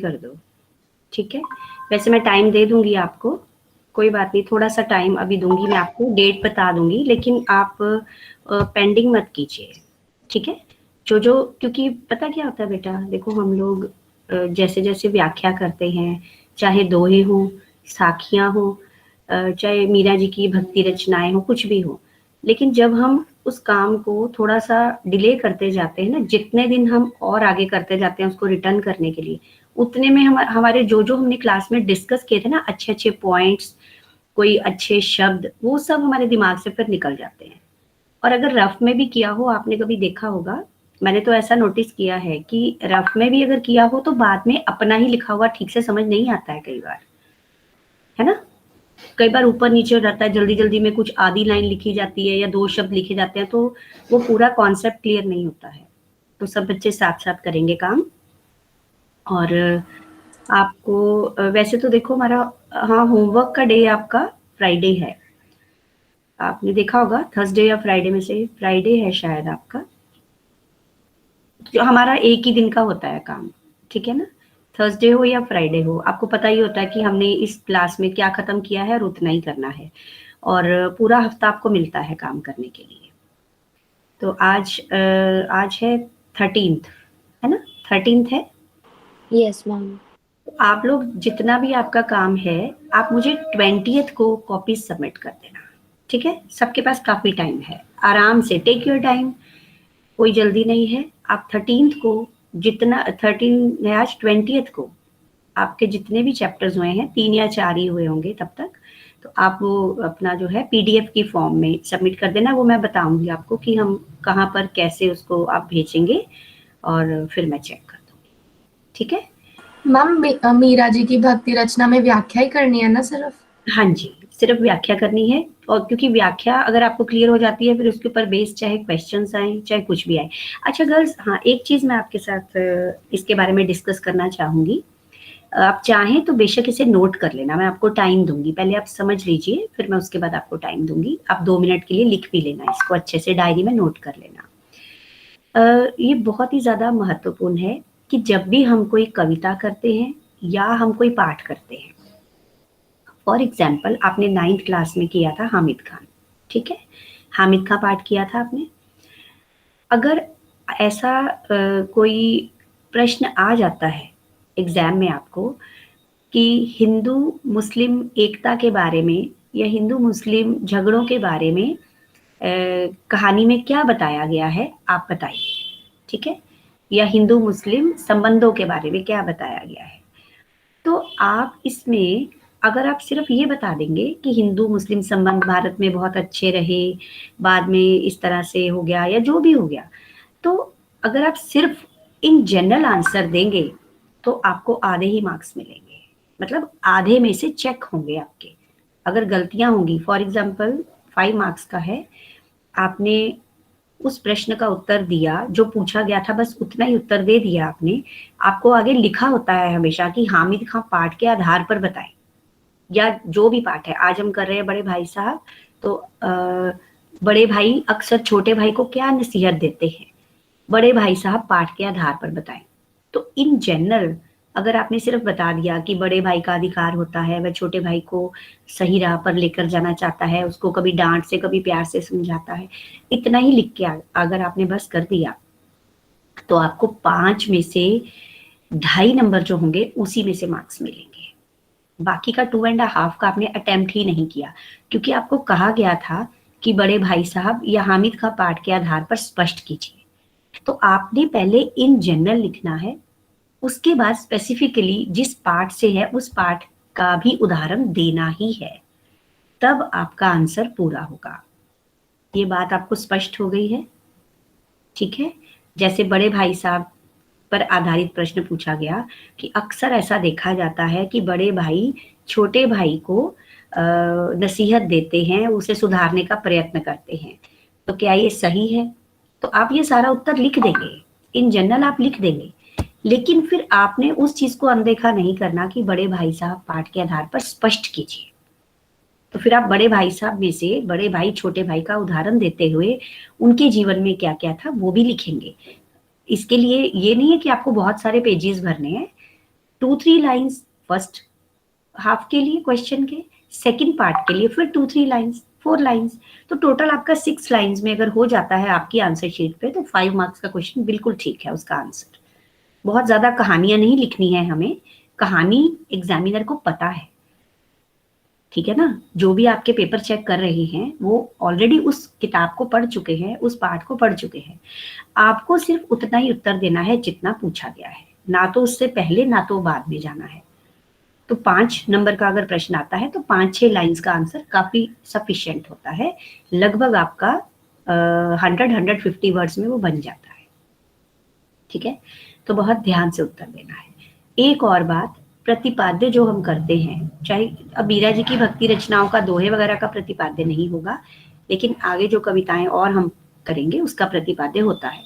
कर दो, ठीक है। वैसे मैं टाइम दे दूंगी आपको, कोई बात नहीं, थोड़ा सा टाइम अभी दूंगी मैं आपको, डेट बता दूंगी, लेकिन आप पेंडिंग मत कीजिए, ठीक है। जो क्योंकि पता क्या होता है बेटा, देखो हम लोग जैसे जैसे व्याख्या करते हैं, चाहे दोहे हो, साखियां हो, चाहे मीरा जी की भक्ति रचनाएं हो, कुछ भी हो, लेकिन जब हम उस काम को थोड़ा सा डिले करते जाते हैं ना, जितने दिन हम और आगे करते जाते हैं उसको रिटर्न करने के लिए, उतने में हमारे जो हमने क्लास में डिस्कस किए थे ना, अच्छे अच्छे पॉइंट्स, कोई अच्छे शब्द, वो सब हमारे दिमाग से फिर निकल जाते हैं। और अगर रफ में भी किया हो, आपने कभी देखा होगा, मैंने तो ऐसा नोटिस किया है कि रफ में भी अगर किया हो तो बाद में अपना ही लिखा हुआ ठीक से समझ नहीं आता है कई बार, है ना। कई बार ऊपर नीचे हो जाता है, जल्दी जल्दी में कुछ आधी लाइन लिखी जाती है या 2 शब्द लिखे जाते हैं, तो वो पूरा कॉन्सेप्ट क्लियर नहीं होता है। तो सब बच्चे साथ साथ करेंगे काम। और आपको वैसे तो देखो हमारा, हाँ, होमवर्क का डे आपका फ्राइडे है, आपने देखा होगा, थर्सडे या फ्राइडे में से फ्राइडे है शायद आपका, जो हमारा एक ही दिन का होता है काम, ठीक है ना। थर्सडे हो या फ्राइडे हो, आपको पता ही होता है कि हमने इस क्लास में क्या खत्म किया है और उतना ही करना है, और पूरा हफ्ता आपको मिलता है काम करने के लिए। तो आज है 13th, है ना, 13th है। Yes ma'am. आप लोग जितना भी आपका काम है, आप मुझे 20th को कॉपी सबमिट कर देना, ठीक है। सबके पास काफी टाइम है, आराम से टेक योर टाइम, कोई जल्दी नहीं है। आप 13th को, जितना 13 है आज, 20th को आपके जितने भी चैप्टर्स हुए हैं, 3 या 4 ही हुए होंगे तब तक, तो आप वो अपना जो है पीडीएफ की फॉर्म में सबमिट कर देना। वो मैं बताऊंगी आपको कि हम कहाँ पर कैसे उसको आप भेजेंगे, और फिर मैं चेक कर दूंगी, ठीक है। मैम मीरा जी की भक्ति रचना में व्याख्या ही करनी है ना सिर्फ? हाँ जी, सिर्फ व्याख्या करनी है, और क्योंकि व्याख्या अगर आपको क्लियर हो जाती है, फिर उसके ऊपर बेस चाहे क्वेश्चंस आए, चाहे कुछ भी आए। अच्छा गर्ल्स, हाँ, एक चीज मैं आपके साथ इसके बारे में डिस्कस करना चाहूंगी। आप चाहें तो बेशक इसे नोट कर लेना, मैं आपको टाइम दूंगी, पहले आप समझ लीजिए, फिर मैं उसके बाद आपको टाइम दूंगी। आप 2 मिनट के लिए लिख भी लेना, इसको अच्छे से डायरी में नोट कर लेना। ये बहुत ही ज्यादा महत्वपूर्ण है कि जब भी हम कोई कविता करते हैं या हम कोई पाठ करते हैं, फॉर एग्जाम्पल आपने 9th क्लास में किया था हामिद खान, ठीक है, हामिद खान पाठ किया था आपने। अगर ऐसा कोई प्रश्न आ जाता है एग्जाम में आपको कि हिंदू मुस्लिम एकता के बारे में या हिंदू मुस्लिम झगड़ों के बारे में कहानी में क्या बताया गया है, आप बताइए, ठीक है, या हिंदू मुस्लिम संबंधों के बारे में क्या बताया गया है। तो आप इसमें अगर आप सिर्फ ये बता देंगे कि हिंदू मुस्लिम संबंध भारत में बहुत अच्छे रहे, बाद में इस तरह से हो गया या जो भी हो गया, तो अगर आप सिर्फ इन जनरल आंसर देंगे तो आपको आधे ही मार्क्स मिलेंगे, मतलब आधे में से चेक होंगे आपके। अगर गलतियां होंगी, फॉर एग्जाम्पल 5 मार्क्स का है, आपने उस प्रश्न का उत्तर दिया जो पूछा गया था, बस उतना ही उत्तर दे दिया आपने, आपको आगे लिखा होता है हमेशा कि हामिद खां पाठ के आधार पर बताएं, या जो भी पाठ है। आज हम कर रहे हैं बड़े भाई साहब, तो बड़े भाई अक्सर छोटे भाई को क्या नसीहत देते हैं, बड़े भाई साहब पाठ के आधार पर बताएं। तो इन जनरल अगर आपने सिर्फ बता दिया कि बड़े भाई का अधिकार होता है, वह छोटे भाई को सही राह पर लेकर जाना चाहता है, उसको कभी डांट से कभी प्यार से समझाता है, इतना ही लिख के अगर आपने बस कर दिया, तो आपको 5 में से 2.5 नंबर जो होंगे उसी में से मार्क्स मिलेंगे। बाकी का 2.5 का आपने अटेम्प्ट ही नहीं किया, क्योंकि आपको कहा गया था कि बड़े भाई साहब या हामिद का पाठ के आधार पर स्पष्ट कीजिए। तो आपने पहले इन जनरल लिखना है, उसके बाद स्पेसिफिकली जिस पाठ से है उस पाठ का भी उदाहरण देना ही है, तब आपका आंसर पूरा होगा। ये बात आपको स्पष्ट हो गई है, ठीक है। जैसे बड़े भाई साहब पर आधारित प्रश्न पूछा गया कि अक्सर ऐसा देखा जाता है कि बड़े भाई छोटे भाई को नसीहत देते हैं, उसे सुधारने का प्रयत्न करते हैं, तो क्या ये सही है? तो आप ये सारा उत्तर लिख देंगे, इन जनरल आप लिख देंगे, लेकिन फिर आपने उस चीज को अनदेखा नहीं करना कि बड़े भाई साहब पाठ के आधार पर स्पष्ट कीजिए। तो फिर आप बड़े भाई साहब में से बड़े भाई छोटे भाई का उदाहरण देते हुए उनके जीवन में क्या क्या था वो भी लिखेंगे। इसके लिए ये नहीं है कि आपको बहुत सारे पेजेस भरने हैं, 2-3 लाइंस फर्स्ट हाफ के लिए क्वेश्चन के, सेकंड पार्ट के लिए फिर 2-3 लाइंस, 4 लाइंस, तो टोटल आपका 6 लाइंस में अगर हो जाता है आपकी आंसर शीट पे तो 5 मार्क्स का क्वेश्चन बिल्कुल ठीक है उसका आंसर। बहुत ज्यादा कहानियां नहीं लिखनी है हमें, कहानी एग्जामिनर को पता है, ठीक है ना। जो भी आपके पेपर चेक कर रहे हैं वो ऑलरेडी उस किताब को पढ़ चुके हैं, उस पार्ट को पढ़ चुके हैं। आपको सिर्फ उतना ही उत्तर देना है जितना पूछा गया है, ना तो उससे पहले ना तो बाद में जाना है। तो 5 नंबर का अगर प्रश्न आता है तो 5-6 लाइंस का आंसर काफी सफिशिएंट होता है, लगभग आपका 100-150 वर्ड्स में वो बन जाता है, ठीक है। तो बहुत ध्यान से उत्तर देना है। एक और बात, प्रतिपाद्य जो हम करते हैं, चाहे अब मीरा जी की भक्ति रचनाओं का दोहे वगैरह का प्रतिपाद्य नहीं होगा, लेकिन आगे जो कविताएं और हम करेंगे उसका प्रतिपाद्य होता है।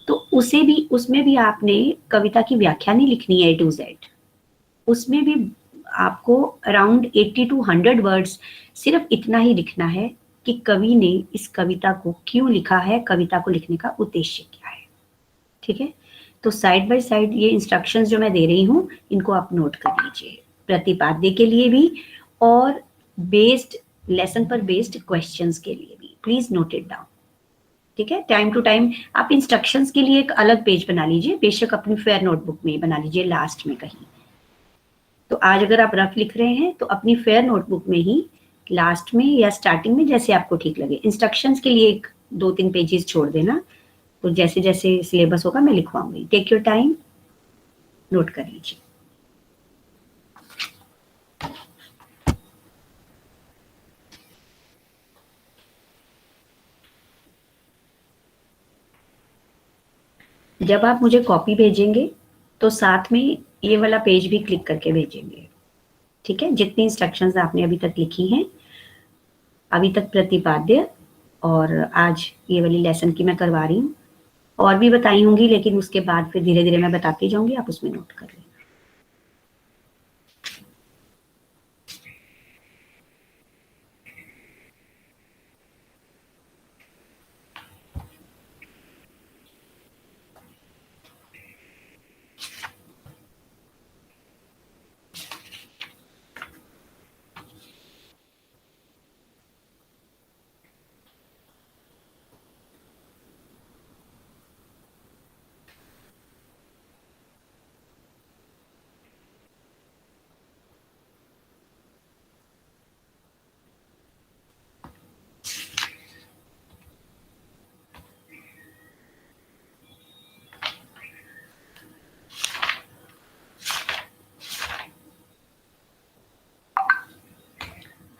तो उसे भी, उसमें भी आपने कविता की व्याख्या नहीं लिखनी है A to Z, उसमें भी आपको अराउंड 80 to 100 वर्ड्स सिर्फ इतना ही लिखना है कि कवि ने इस कविता को क्यों लिखा है, कविता को लिखने का उद्देश्य क्या है, ठीक है। तो साइड बाय साइड ये इंस्ट्रक्शंस जो मैं दे रही हूँ इनको आप नोट कर लीजिए, प्रतिपाद्य के लिए भी और बेस्ड लेसन पर बेस्ड क्वेश्चंस के लिए भी, प्लीज नोट इट डाउन, ठीक है। टाइम टू टाइम आप इंस्ट्रक्शंस के लिए एक अलग पेज बना लीजिए, बेशक अपनी फेयर नोटबुक में बना लीजिए लास्ट में कहीं। तो आज अगर आप रफ लिख रहे हैं तो अपनी फेयर नोटबुक में ही लास्ट में या स्टार्टिंग में जैसे आपको ठीक लगे, इंस्ट्रक्शंस के लिए एक 2-3 पेजेस छोड़ देना, तो जैसे जैसे सिलेबस होगा मैं लिखवाऊंगी। टेक योर टाइम, नोट कर लीजिए। जब आप मुझे कॉपी भेजेंगे तो साथ में ये वाला पेज भी क्लिक करके भेजेंगे, ठीक है। जितनी इंस्ट्रक्शंस आपने अभी तक लिखी हैं, अभी तक प्रतिपाद्य और आज ये वाली लेसन की मैं करवा रही हूँ, और भी बताई होंगी लेकिन उसके बाद फिर धीरे धीरे मैं बताती जाऊंगी, आप उसमें नोट कर लेना।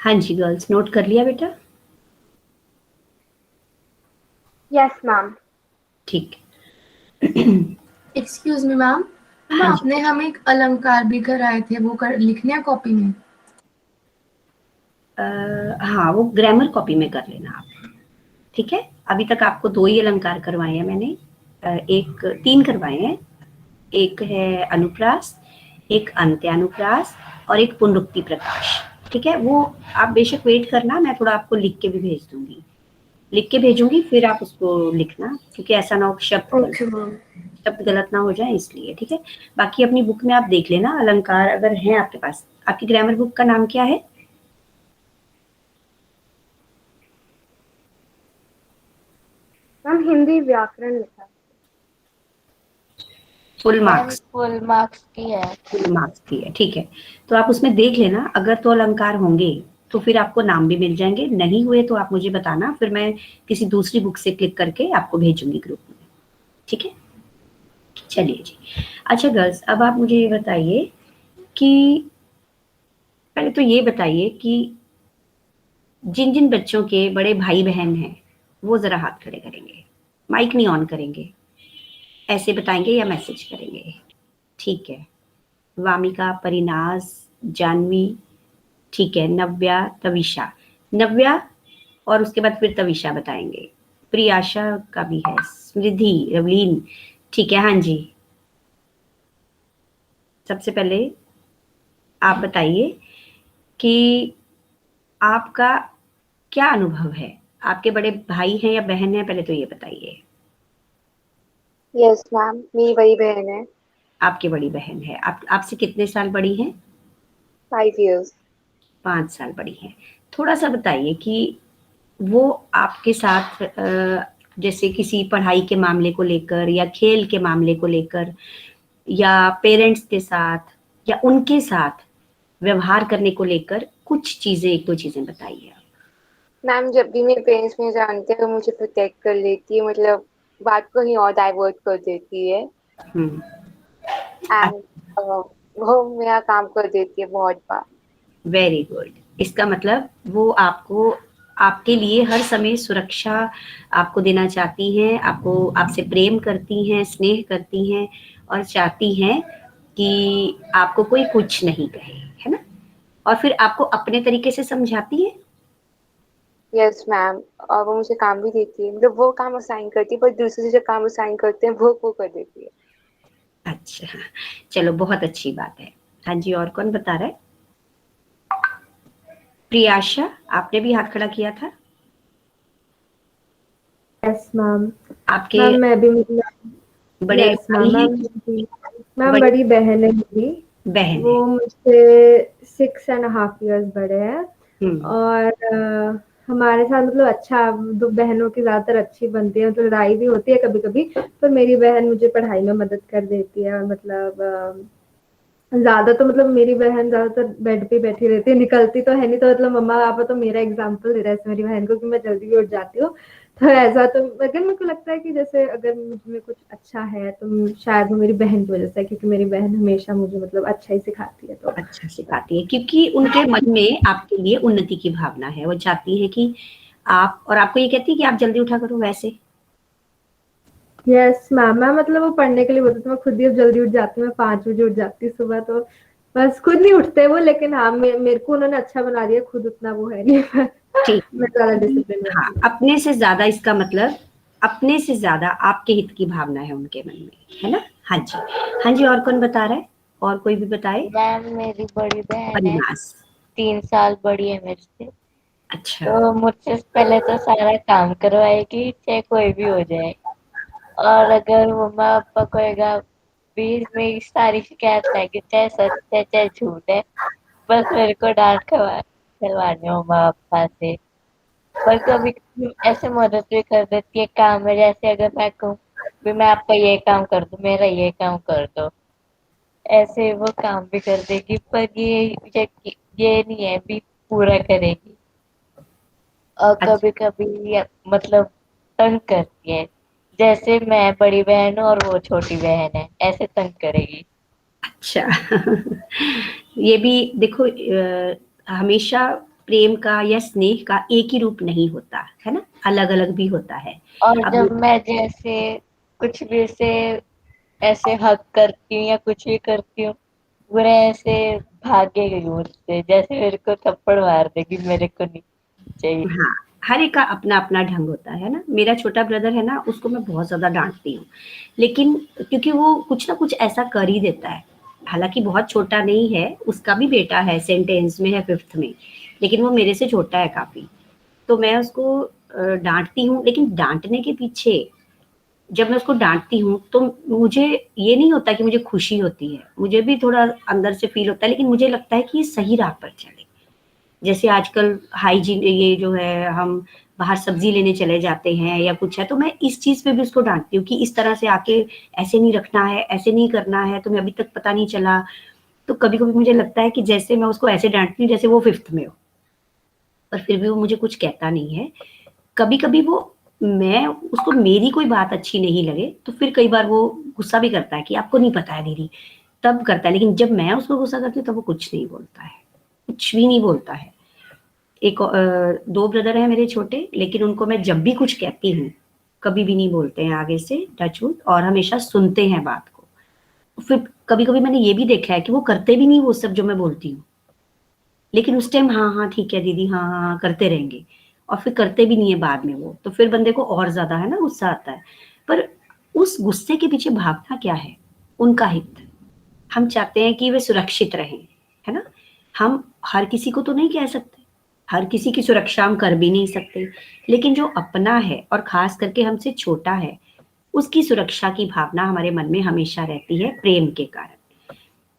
हाँ जी गर्ल्स, नोट कर लिया बेटा? Yes ma'am. ठीक। एक्सक्यूज मी मैम, हाँ जी। आपने हमें एक अलंकार भी कराए थे, वो लिखने हैं कॉपी में? हाँ, वो ग्रामर कॉपी में कर लेना आप, ठीक है। अभी तक आपको 2 ही अलंकार करवाए हैं मैंने, 3 करवाए हैं। एक है अनुप्रास, एक अंत्यानुप्रास और एक पुनरुक्ति प्रकाश, ठीक है। वो आप बेशक वेट करना, मैं थोड़ा आपको लिख के भी भेज दूंगी, लिख के भेजूंगी, फिर आप उसको लिखना, क्योंकि ऐसा ना हो शब्द गलत ना हो जाए इसलिए, ठीक है। बाकी अपनी बुक में आप देख लेना अलंकार अगर है आपके पास। आपकी ग्रामर बुक का नाम क्या है? मैम हिंदी व्याकरण लिखा है। Full marks? फुल मार्क्स की है। फुल मार्क्स की है, ठीक है। तो आप उसमें देख लेना, अगर तो अलंकार होंगे तो फिर आपको नाम भी मिल जाएंगे, नहीं हुए तो आप मुझे बताना, फिर मैं किसी दूसरी बुक से क्लिक करके आपको भेजूंगी ग्रुप में, ठीक है। चलिए जी। अच्छा गर्ल्स, अब आप मुझे ये बताइए कि पहले तो ये बताइए कि जिन जिन बच्चों के बड़े भाई बहन हैं वो जरा हाथ खड़े करेंगे, माइक नहीं ऑन करेंगे, ऐसे बताएंगे या मैसेज करेंगे, ठीक है। वामिका, परिनाज, जानवी, ठीक है। नव्या, तविशा, नव्या और उसके बाद फिर तविशा बताएंगे। प्रियाशा का भी है, स्मृति, रवलीन, ठीक है। हाँ जी, सबसे पहले आप बताइए कि आपका क्या अनुभव है, आपके बड़े भाई हैं या बहन हैं, पहले तो ये बताइए। यस मैम, मेरी बड़ी बहन है। आपकी बड़ी बहन है। आप आपसे कितने साल बड़ी हैं? 5 years. 5 साल बड़ी हैं। थोड़ा-सा बताइए कि वो आपके साथ जैसे किसी पढ़ाई के मामले को लेकर या खेल के मामले को लेकर या पेरेंट्स के साथ या उनके साथ व्यवहार करने को लेकर कुछ चीज़ें 1-2 चीज़ें बताइए आप? मैम जब भी मेरे पेरेंट्स मुझे जानते हैं तो मुझे प्रोटेक्ट कर लेती है, मतलब बात को कहीं और डाइवर्ट कर देती है। हुँ। एंड वो मेरा काम कर देती है बहुत बार। Very good. इसका मतलब वो आपको आपके लिए हर समय सुरक्षा आपको देना चाहती हैं, आपको आपसे प्रेम करती हैं, स्नेह करती हैं और चाहती हैं कि आपको कोई कुछ नहीं कहे, है ना? और फिर आपको अपने तरीके से समझाती हैं? यस मैम, और वो मुझे काम भी देती है, मतलब वो काम असाइन करती है पर दूसरे से जो काम असाइन करते हैं वो कर देती है। अच्छा, चलो बहुत अच्छी बात है। हाँ जी, और कौन बता रहा है? प्रियाशा, आपने भी हाथ खड़ा किया था? Yes ma'am. आपके मैम मैं भी बड़े यस भाई मैम हैं मैम कि मैम बड़ी बड़ी बहन है मेरी। बहन वो है? मुझसे 6.5 years बड़े हैं। हुँ, और हमारे साथ मतलब अच्छा, दो बहनों की ज्यादातर अच्छी बनती है, तो लड़ाई भी होती है कभी कभी, पर मेरी बहन मुझे पढ़ाई में मदद कर देती है। और मतलब ज्यादा तो मतलब मेरी बहन ज्यादातर बेड पे बैठी रहती है, निकलती तो है नहीं। तो मतलब मम्मा पापा तो मेरा एग्जाम्पल दे रहा है मेरी बहन को कि मैं जल्दी भी उठ जाती हूँ। तो ऐसा तो अगर मेरे को लगता है कि जैसे अगर मुझ में कुछ अच्छा है तो शायद वो मेरी बहन की वजह से है, क्योंकि मेरी बहन हमेशा मुझे मतलब अच्छा ही सिखाती है। तो अच्छा सिखाती है क्योंकि उनके मन में आपके लिए उन्नति की भावना है। वो चाहती हैं कि आप और आपको ये कहती है कि आप जल्दी उठा करो वैसे? Yes ma'am. मैं मतलब वो पढ़ने के लिए बोलती थी, मैं खुद ही अब जल्दी उठ जाती हूँ। मैं 5 बजे उठ जाती हूँ सुबह। तो बस खुद नहीं उठते वो, लेकिन हाँ मेरे को उन्होंने अच्छा बना दिया, खुद उतना वो है नहीं। ठीक मैं ज्यादा है। डिसिप्लिन हाँ, रहती हूँ। अपने से ज़्यादा इसका मतलब अपने से ज़्यादा आपके हित की भावना है उनके मन में, है ना? हाँ जी। हाँ जी, और कौन बता रहा है? और कोई भी बताए? मैम मेरी बड़ी बहन है, परिनास। 3 साल बड़ी है मेरे से। अच्छा, तो मुझसे पहले तो सारा काम करवाएगी, चाहे कोई भी हो जाए। और अगर मम्मा पापा कोएगा, बीच में ही सारी शिकायत लाएगी, चाहे सच है चाहे झूठ है, बस मेरे को डांट खवा खिलवानी मम्मा पापा से। पर कभी कभी ऐसे मदद भी कर देती है काम में, जैसे अगर मैं कहूँ भी मैं आपका ये काम कर दूं, मेरा ये काम कर दो, ऐसे वो काम भी कर देगी। पर ये नहीं है भी पूरा करेगी। और कभी अच्छा, कभी मतलब तंग करती है, जैसे मैं बड़ी बहन हूँ और वो छोटी बहन है, ऐसे तंग करेगी। अच्छा। ये भी देखो हमेशा प्रेम का या स्नेह का एक ही रूप नहीं होता, है ना? अलग-अलग भी होता है। और अब जब मैं जैसे कुछ भी से ऐसे हक करती हूँ या कुछ भी करती हूँ, वो ऐसे भागेगी मुझसे, जैसे मेरे को थप्पड़ मार देगी, मेरे को नहीं चाहिए। हाँ, हर एक का अपना-अपना ढंग होता है ना? मेरा छोटा ब्रदर है ना, उसको मैं बहुत ज़्यादा डाँटती हूँ। लेकिन क्योंकि वो कुछ ना कुछ ऐसा कर ही देता है। हालाँकि बहुत छोटा नहीं है, उसका भी बेटा है, सेंट एन्स में है 5th में, लेकिन वो मेरे से छोटा है काफ़ी। तो मैं उसको डाँटती हूँ, लेकिन डाँटने के पीछे जब मैं उसको डाँटती हूँ, तो मुझे ये नहीं होता कि मुझे खुशी होती है। मुझे भी थोड़ा अंदर से फ़ील होता है, लेकिन मुझे लगता है कि ये सही राह पर चले। जैसे आजकल हाइजीन ये जो है हम बाहर सब्ज़ी लेने चले जाते हैं या कुछ है, तो मैं इस चीज़ पे भी उसको डाँटती हूँ कि इस तरह से आके ऐसे नहीं रखना है, ऐसे नहीं करना है, तुम्हें अभी तक पता नहीं चला। तो कभी-कभी मुझे लगता है कि जैसे मैं उसको ऐसे डाँटती हूँ जैसे वो 5th में हो, पर फिर भी वो मुझे कुछ कहता नहीं है। कभी-कभी वो मैं उसको मेरी कोई बात अच्छी नहीं लगे, तो फिर कई बार वो गुस्सा भी करता है कि आपको नहीं पता है दीदी, तब करता है। लेकिन जब मैं उसको गुस्सा करती हूँ, तब वो कुछ नहीं बोलता है, कुछ भी नहीं बोलता है। 2 ब्रदर हैं मेरे छोटे, लेकिन उनको मैं जब भी कुछ कहती हूँ, कभी भी नहीं बोलते हैं आगे से टच वुड और हमेशा सुनते हैं बात को। फिर कभी-कभी मैंने ये भी देखा है कि वो करते भी नहीं वो सब जो मैं बोलती हूँ। लेकिन उस टाइम हाँ, हाँ, ठीक है दीदी, हाँ, हाँ, हाँ, करते रहेंगे और फिर करते भी नहीं है बाद में वो, तो फिर बंदे को और ज़्यादा है ना गुस्सा आता है। पर उस गुस्से के पीछे भावना क्या है? उनका हित। हम चाहते हैं कि वे सुरक्षित रहें, है ना? हम हर किसी को तो नहीं कह सकते, हर किसी की सुरक्षा हम कर भी नहीं सकते, लेकिन जो अपना है और ख़ास करके हमसे छोटा है, उसकी सुरक्षा की भावना हमारे मन में हमेशा रहती है प्रेम के कारण।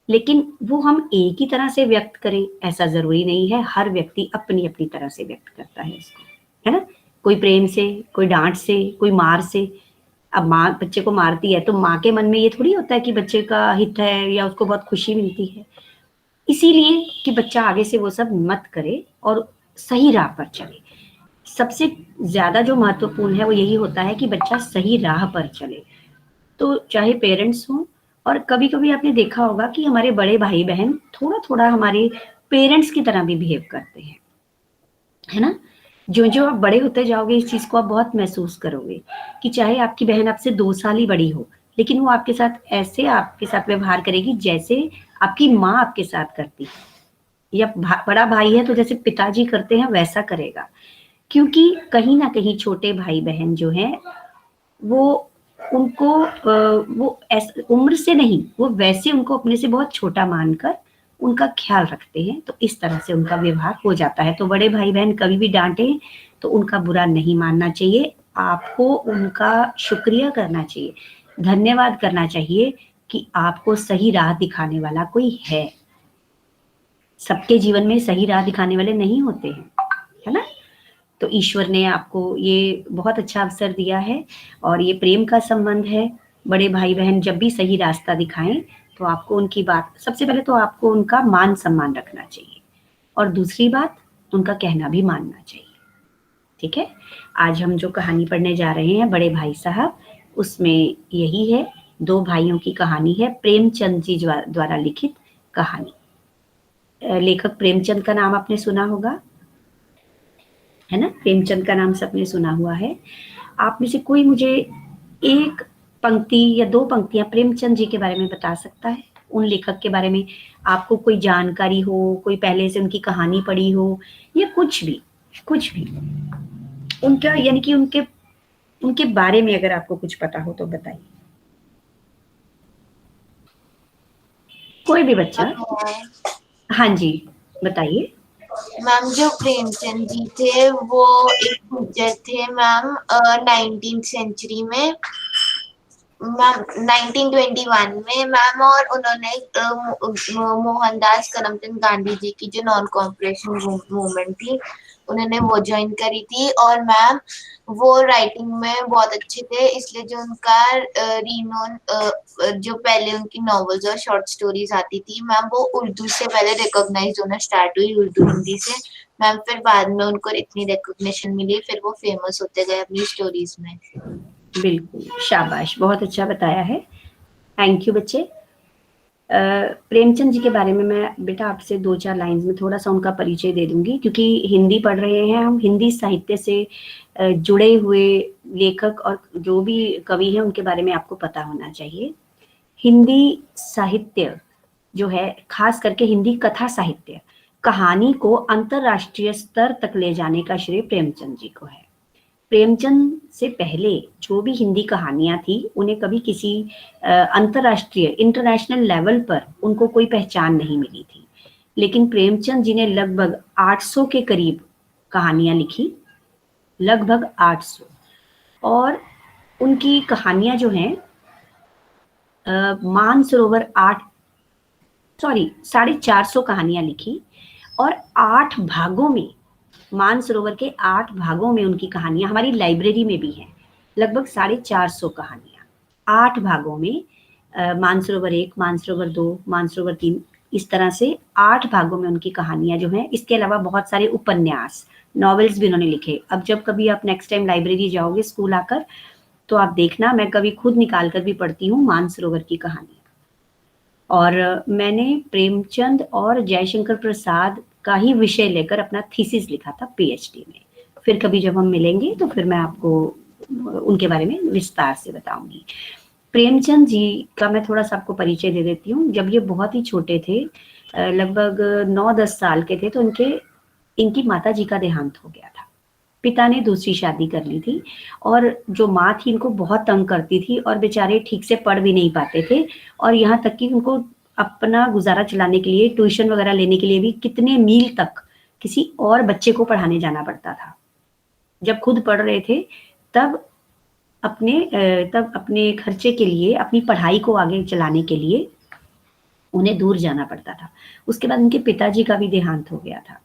लेकिन वो हम एक ही तरह से व्यक्त करें ऐसा जरूरी नहीं है, हर व्यक्ति अपनी अपनी तरह से व्यक्त करता है इसको, है ना। कोई प्रेम से, कोई डांट से, कोई मार से। अब माँ बच्चे को मारती है तो माँ के मन में ये थोड़ी होता है कि बच्चे का हित है या उसको बहुत खुशी मिलती है। इसीलिए कि बच्चा आगे से वो सब मत करे और सही राह पर चले। सबसे ज्यादा जो महत्वपूर्ण है वो यही होता है कि बच्चा सही राह पर चले। तो चाहे पेरेंट्स हों, और कभी कभी आपने देखा होगा कि हमारे बड़े भाई बहन थोड़ा थोड़ा हमारे पेरेंट्स की तरह भी बिहेव करते हैं, है ना। जो जो आप बड़े होते जाओगे इस चीज को आप बहुत महसूस करोगे कि चाहे आपकी बहन आपसे 2 साल ही बड़ी हो, लेकिन वो आपके साथ ऐसे आपके साथ व्यवहार करेगी जैसे आपकी माँ आपके साथ करती है, या बड़ा भाई है तो जैसे पिताजी करते हैं वैसा करेगा। क्योंकि कहीं ना कहीं छोटे भाई बहन जो हैं वो उनको वो उम्र से नहीं, वो वैसे उनको अपने से बहुत छोटा मानकर उनका ख्याल रखते हैं, तो इस तरह से उनका व्यवहार हो जाता है। तो बड़े भाई बहन कभी भी डांटे तो उनका बुरा नहीं मानना चाहिए, आपको उनका शुक्रिया करना चाहिए, धन्यवाद करना चाहिए कि आपको सही राह दिखाने वाला कोई है। सबके जीवन में सही राह दिखाने वाले नहीं होते हैं, है ना। तो ईश्वर ने आपको ये बहुत अच्छा अवसर दिया है और ये प्रेम का संबंध है। बड़े भाई बहन जब भी सही रास्ता दिखाएं तो आपको उनकी बात, सबसे पहले तो आपको उनका मान सम्मान रखना चाहिए, और दूसरी बात उनका कहना भी मानना चाहिए। ठीक है, आज हम जो कहानी पढ़ने जा रहे हैं बड़े भाई साहब, उसमें यही है, 2 भाइयों की कहानी है, प्रेमचंद जी द्वारा लिखित कहानी। लेखक प्रेमचंद का नाम आपने सुना होगा, है ना। प्रेमचंद का नाम सबने सुना हुआ है। आप में से कोई मुझे एक पंक्ति या 2 पंक्तियां प्रेमचंद जी के बारे में बता सकता है, उन लेखक के बारे में आपको कोई जानकारी हो, कोई पहले से उनकी कहानी पढ़ी हो, या कुछ भी उनका, यानी कि उनके बारे में अगर आपको कुछ पता हो तो बताइए। कोई भी बच्चा, हाँ जी बताइए। मैम जो प्रेमचंद जी थे वो एक टीचर थे मैम 19th सेंचुरी में, मैम 1921 में मैम, और उन्होंने मोहनदास करमचंद गांधी जी की जो नॉन कॉपरेशन मूवमेंट थी उन्होंने वो ज्वाइन करी थी, और मैम वो राइटिंग में बहुत अच्छे थे, इसलिए जो उनका रीनोन जो पहले उनकी नॉवेल्स और शॉर्ट स्टोरीज आती थी मैम वो उर्दू से पहले रिकॉग्नाइज होना स्टार्ट हुई, उर्दू हिंदी से मैम, फिर बाद में उनको इतनी रिकॉग्निशन मिली, फिर वो फेमस होते गए अपनी स्टोरीज में। बिल्कुल, शाबाश, बहुत अच्छा बताया है, थैंक यू बच्चे। प्रेमचंद जी के बारे में मैं बेटा आपसे 2-4 लाइंस में थोड़ा सा उनका परिचय दे दूंगी, क्योंकि हिंदी पढ़ रहे हैं हम, हिंदी साहित्य से जुड़े हुए लेखक और जो भी कवि हैं उनके बारे में आपको पता होना चाहिए। हिंदी साहित्य जो है, खास करके हिंदी कथा साहित्य, कहानी को अंतरराष्ट्रीय स्तर तक ले जाने का श्रेय प्रेमचंद जी को है। प्रेमचंद से पहले जो भी हिंदी कहानियां थी उन्हें कभी किसी अंतरराष्ट्रीय, इंटरनेशनल लेवल पर उनको कोई पहचान नहीं मिली थी, लेकिन प्रेमचंद जी ने लगभग 800 के करीब कहानियां लिखी, लगभग 800, और उनकी कहानियां जो हैं मानसरोवर 450 कहानियां लिखी, और 8 भागों में, मानसरोवर के 8 भागों में उनकी कहानियां हमारी लाइब्रेरी में भी हैं, लगभग 450 कहानियां 8 भागों में, मानसरोवर 1, मानसरोवर 2, मानसरोवर 3, इस तरह से 8 भागों में उनकी कहानियां जो हैं। इसके अलावा बहुत सारे उपन्यास, नॉवेल्स भी उन्होंने लिखे। अब जब कभी आप नेक्स्ट टाइम लाइब्रेरी जाओगे स्कूल आकर तो आप देखना, मैं कभी खुद निकाल कर भी पढ़ती हूँ मानसरोवर की कहानी। और मैंने प्रेमचंद और जयशंकर प्रसाद का ही विषय लेकर अपना थीसिस लिखा था पीएचडी में। फिर कभी जब हम मिलेंगे तो फिर मैं आपको उनके बारे में विस्तार से बताऊंगी। प्रेमचंद जी का मैं थोड़ा सा आपको परिचय दे देती हूँ। जब ये बहुत ही छोटे थे, लगभग 9-10 साल के थे, तो इनकी माता जी का देहांत हो गया था। पिता ने दूसरी शादी कर ली थी, और जो माँ थी इनको बहुत तंग करती थी, और बेचारे ठीक से पढ़ भी नहीं पाते थे, और यहाँ तक कि उनको अपना गुजारा चलाने के लिए, ट्यूशन वगैरह लेने के लिए भी कितने मील तक किसी और बच्चे को पढ़ाने जाना पड़ता था। जब खुद पढ़ रहे थे तब तब अपने खर्चे के लिए, अपनी पढ़ाई को आगे चलाने के लिए उन्हें दूर जाना पड़ता था। उसके बाद उनके पिताजी का भी देहांत हो गया था।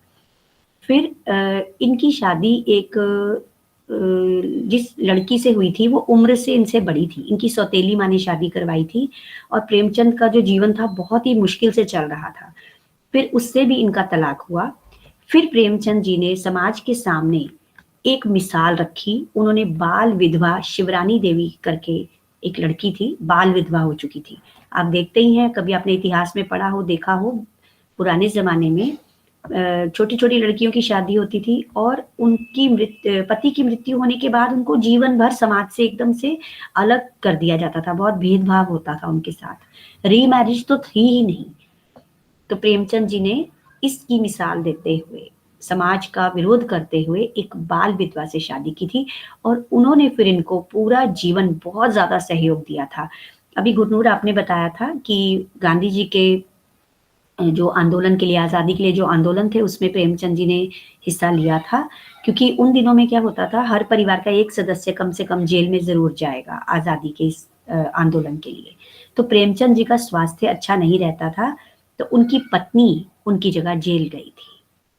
फिर इनकी शादी एक जिस लड़की से हुई थी वो उम्र से इनसे बड़ी थी। इनकी सौतेली माँ ने शादी करवाई थी और प्रेमचंद का जो जीवन था बहुत ही मुश्किल से चल रहा था। फिर उससे भी इनका तलाक हुआ। फिर प्रेमचंद जी ने समाज के सामने एक मिसाल रखी। उन्होंने बाल विधवा शिवरानी देवी करके एक लड़की थी, बाल विधवा हो चुकी थी। आप देखते ही हैं, कभी आपने इतिहास में पढ़ा हो, देखा हो, पुराने जमाने में छोटी छोटी लड़कियों की शादी होती थी और उनकी पति की मृत्यु होने के बाद उनको जीवन भर समाज से एकदम से अलग कर दिया जाता था। बहुत भेदभाव होता था उनके साथ। रीमैरिज तो थी ही नहीं। तो प्रेमचंद जी ने इसकी मिसाल देते हुए, समाज का विरोध करते हुए एक बाल विधवा से शादी की थी और उन्होंने फिर इनको पूरा जीवन बहुत ज्यादा सहयोग दिया था। अभी गुरनूर आपने बताया था कि गांधी जी के जो आंदोलन के लिए, आजादी के लिए जो आंदोलन थे उसमें प्रेमचंद जी ने हिस्सा लिया था, क्योंकि उन दिनों में क्या होता था, हर परिवार का एक सदस्य कम से कम जेल में जरूर जाएगा आजादी के इस आंदोलन के लिए। तो प्रेमचंद जी का स्वास्थ्य अच्छा नहीं रहता था, तो उनकी पत्नी उनकी जगह जेल गई थी।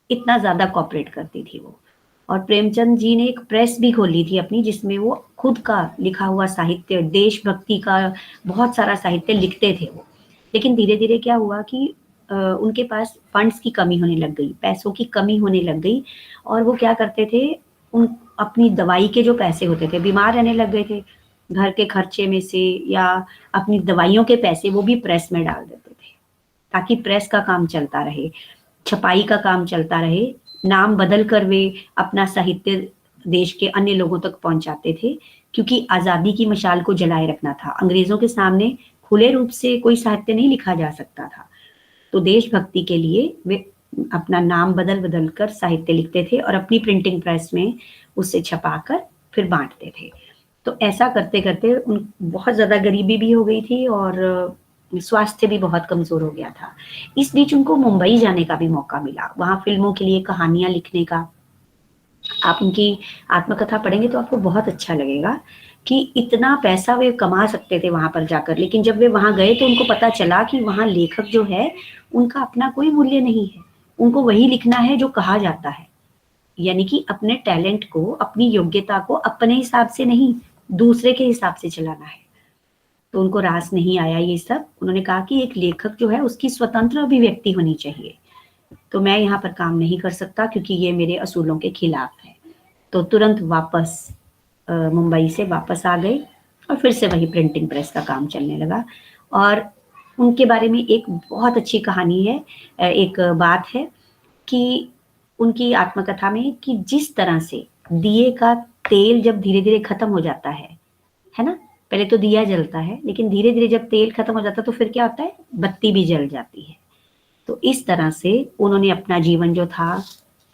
इतना ज्यादा कॉपरेट करती थी वो। और प्रेमचंद जी ने एक प्रेस भी खोली थी अपनी, जिसमें वो खुद का लिखा हुआ साहित्य, देशभक्ति का बहुत सारा साहित्य लिखते थे वो। लेकिन धीरे धीरे क्या हुआ कि उनके पास फंड्स की कमी होने लग गई, पैसों की कमी होने लग गई, और वो क्या करते थे, उन अपनी दवाई के जो पैसे होते थे, बीमार रहने लग गए थे, घर के खर्चे में से या अपनी दवाइयों के पैसे वो भी प्रेस में डाल देते थे, ताकि प्रेस का काम चलता रहे, छपाई का काम चलता रहे। नाम बदल कर वे अपना साहित्य देश के अन्य लोगों तक पहुंचाते थे, क्योंकि आजादी की मशाल को जलाए रखना था। अंग्रेजों के सामने खुले रूप से कोई साहित्य नहीं लिखा जा सकता था, तो देशभक्ति के लिए वे अपना नाम बदल बदल कर साहित्य लिखते थे और अपनी प्रिंटिंग प्रेस में उसे छपाकर फिर बांटते थे। तो ऐसा करते करते उन बहुत ज्यादा गरीबी भी हो गई थी और स्वास्थ्य भी बहुत कमजोर हो गया था। इस बीच उनको मुंबई जाने का भी मौका मिला, वहां फिल्मों के लिए कहानियां लिखने का। आप उनकी आत्मकथा पढ़ेंगे तो आपको बहुत अच्छा लगेगा कि इतना पैसा वे कमा सकते थे वहां पर जाकर। लेकिन जब वे वहां गए तो उनको पता चला कि वहां लेखक जो है उनका अपना कोई मूल्य नहीं है, उनको वही लिखना है जो कहा जाता है, यानी कि अपने टैलेंट को, अपनी योग्यता को अपने हिसाब से नहीं, दूसरे के हिसाब से चलाना है। तो उनको रास नहीं आया ये सब। उन्होंने कहा कि एक लेखक जो है उसकी स्वतंत्र अभिव्यक्ति होनी चाहिए, तो मैं यहाँ पर काम नहीं कर सकता क्योंकि ये मेरे असूलों के खिलाफ है। तो तुरंत वापस मुंबई से वापस आ गए और फिर से वही प्रिंटिंग प्रेस का काम चलने लगा। और उनके बारे में एक बहुत अच्छी कहानी है, एक बात है कि उनकी आत्मकथा में कि जिस तरह से दिए का तेल जब धीरे धीरे खत्म हो जाता है ना, पहले तो दिया जलता है लेकिन धीरे धीरे जब तेल खत्म हो जाता है तो फिर क्या होता है, बत्ती भी जल जाती है। तो इस तरह से उन्होंने अपना जीवन जो था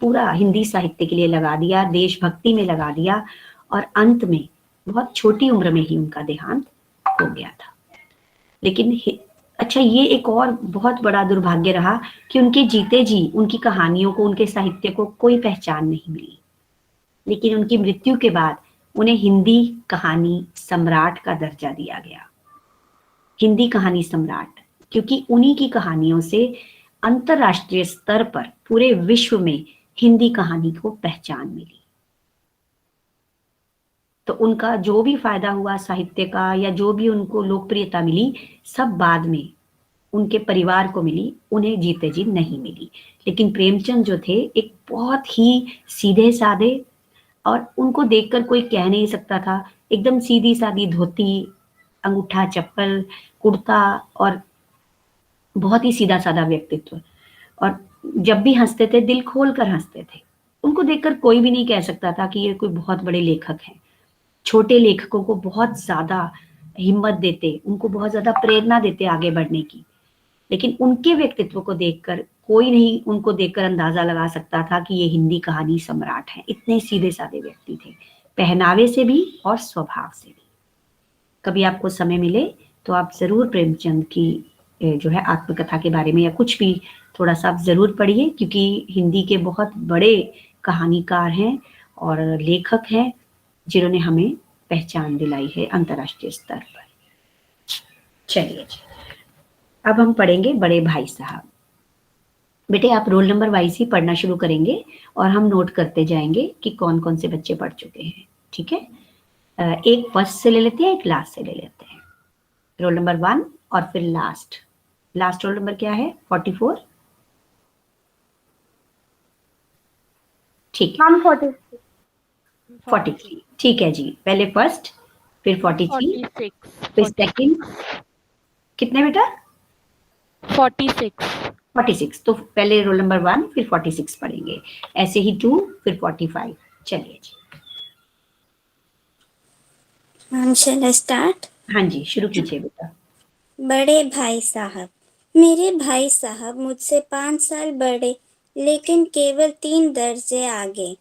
पूरा हिंदी साहित्य के लिए लगा दिया, देशभक्ति में लगा दिया, और अंत में बहुत छोटी उम्र में ही उनका देहांत हो गया था। लेकिन अच्छा, ये एक और बहुत बड़ा दुर्भाग्य रहा कि उनके जीते जी उनकी कहानियों को, उनके साहित्य को कोई पहचान नहीं मिली। लेकिन उनकी मृत्यु के बाद उन्हें हिंदी कहानी सम्राट का दर्जा दिया गया, हिंदी कहानी सम्राट, क्योंकि उन्हीं की कहानियों से अंतरराष्ट्रीय स्तर पर पूरे विश्व में हिंदी कहानी को पहचान मिली। तो उनका जो भी फायदा हुआ साहित्य का या जो भी उनको लोकप्रियता मिली, सब बाद में उनके परिवार को मिली, उन्हें जीते जी नहीं मिली। लेकिन प्रेमचंद जो थे एक बहुत ही सीधे साधे, और उनको देखकर कोई कह नहीं सकता था, एकदम सीधी सादी धोती, अंगूठा चप्पल, कुर्ता, और बहुत ही सीधा साधा व्यक्तित्व। और जब भी हंसते थे दिल खोल कर हंसते थे। उनको देखकर कोई भी नहीं कह सकता था कि ये कोई बहुत बड़े लेखक हैं। छोटे लेखकों को बहुत ज्यादा हिम्मत देते, उनको बहुत ज्यादा प्रेरणा देते आगे बढ़ने की। लेकिन उनके व्यक्तित्व को देखकर कोई नहीं उनको देखकर अंदाजा लगा सकता था कि ये हिंदी कहानी सम्राट है। इतने सीधे साधे व्यक्ति थे, पहनावे से भी और स्वभाव से भी। कभी आपको समय मिले तो आप जरूर प्रेमचंद की जो है आत्मकथा के बारे में या कुछ भी थोड़ा सा आप जरूर पढ़िए, क्योंकि हिंदी के बहुत बड़े कहानीकार हैं और लेखक हैं जिन्होंने हमें पहचान दिलाई है अंतर्राष्ट्रीय स्तर पर। चलिए जी, अब हम पढ़ेंगे बड़े भाई साहब। बेटे आप रोल नंबर वाइज ही पढ़ना शुरू करेंगे और हम नोट करते जाएंगे कि कौन कौन से बच्चे पढ़ चुके हैं, ठीक है। एक फर्स्ट से ले लेते हैं, एक लास्ट से ले लेते हैं। रोल नंबर 1 और फिर लास्ट रोल नंबर क्या है? 44। ठीक है, 43। ठीक है जी, पहले फर्स्ट, फिर 43, फिर सेकंड। कितने बेटा? 46। तो पहले रोल नंबर 1 फिर 46 पढ़ेंगे, ऐसे ही 2 फिर 45। चलिए जी। Ma'am shell I start? हाँ जी, शुरू कीजिए बेटा। बड़े भाई साहब। मेरे भाई साहब मुझसे 5 साल बड़े, लेकिन केवल 3 दर्जे आगे।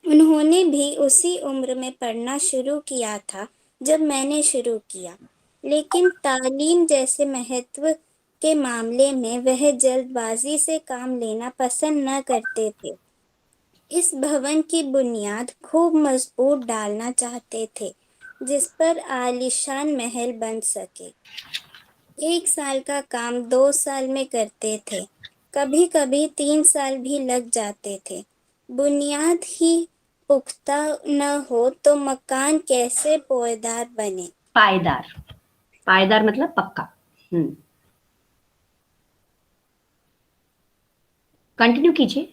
उन्होंने भी उसी उम्र में पढ़ना शुरू किया था जब मैंने शुरू किया, लेकिन तालीम जैसे महत्व के मामले में वह जल्दबाजी से काम लेना पसंद न करते थे। इस भवन की बुनियाद खूब मजबूत डालना चाहते थे, जिस पर आलीशान महल बन सके। 1 साल का काम 2 साल में करते थे, कभी कभी 3 साल भी लग जाते थे। बुनियाद ही पुख्ता न हो तो मकान कैसे पायदार बने? पायदार मतलब पक्का। कंटिन्यू कीजिए।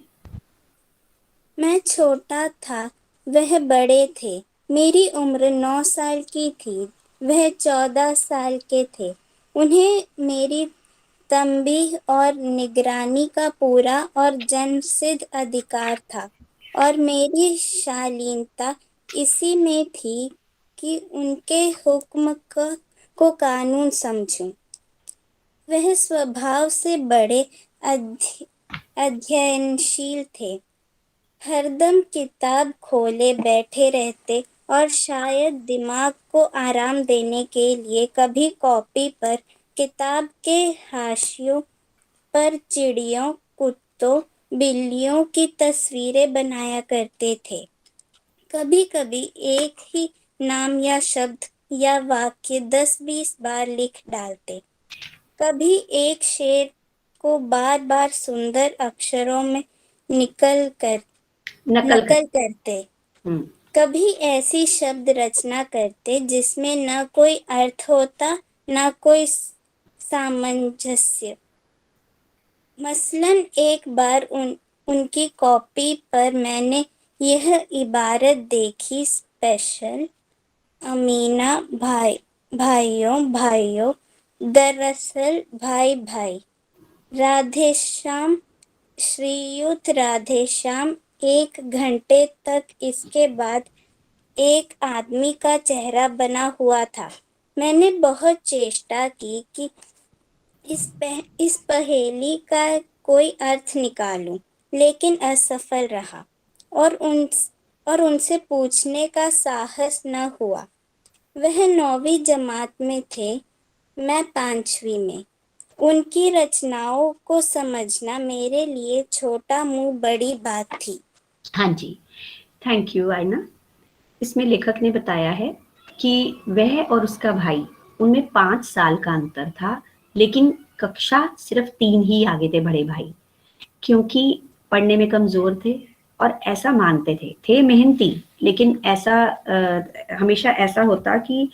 मैं छोटा था, वह बड़े थे। मेरी उम्र 9 साल की थी, वह 14 साल के थे। उन्हें मेरी तंबीह और निगरानी का पूरा और जन्मसिद्ध अधिकार था, और मेरी शालीनता इसी में थी कि उनके हुक्म को कानून समझूं। वह स्वभाव से बड़े अध्ययनशील थे, हरदम किताब खोले बैठे रहते और शायद दिमाग को आराम देने के लिए कभी कॉपी पर किताब के हाशियों पर चिड़ियों, कुत्तों, बिल्लियों की तस्वीरें बनाया करते थे। कभी कभी एक ही नाम या शब्द या वाक्य 10-20 बार लिख डालते। कभी एक शेर को बार बार सुंदर अक्षरों में नकल करते। कभी ऐसी शब्द रचना करते जिसमें न कोई अर्थ होता, न कोई सामंजस्य। मसलन एक बार उनकी कॉपी पर मैंने यह इबारत देखी, स्पेशल अमीना भाइयों, दरअसल भाई, राधेश्याम, श्रीयुत राधेश्याम। 1 घंटे तक इसके बाद एक आदमी का चेहरा बना हुआ था। मैंने बहुत चेष्टा की कि इस पहेली का कोई अर्थ निकालूं, लेकिन असफल रहा और उनसे पूछने का साहस न हुआ। वह 9वीं जमात में थे, मैं 5वीं में। उनकी रचनाओं को समझना मेरे लिए छोटा मुंह बड़ी बात थी। हाँ जी, थैंक यू आयना। इसमें लेखक ने बताया है कि वह और उसका भाई, उनमें 5 साल का अंतर था, लेकिन कक्षा सिर्फ 3 ही आगे थे बड़े भाई, क्योंकि पढ़ने में कमजोर थे और ऐसा मानते थे मेहनती, लेकिन ऐसा हमेशा ऐसा होता कि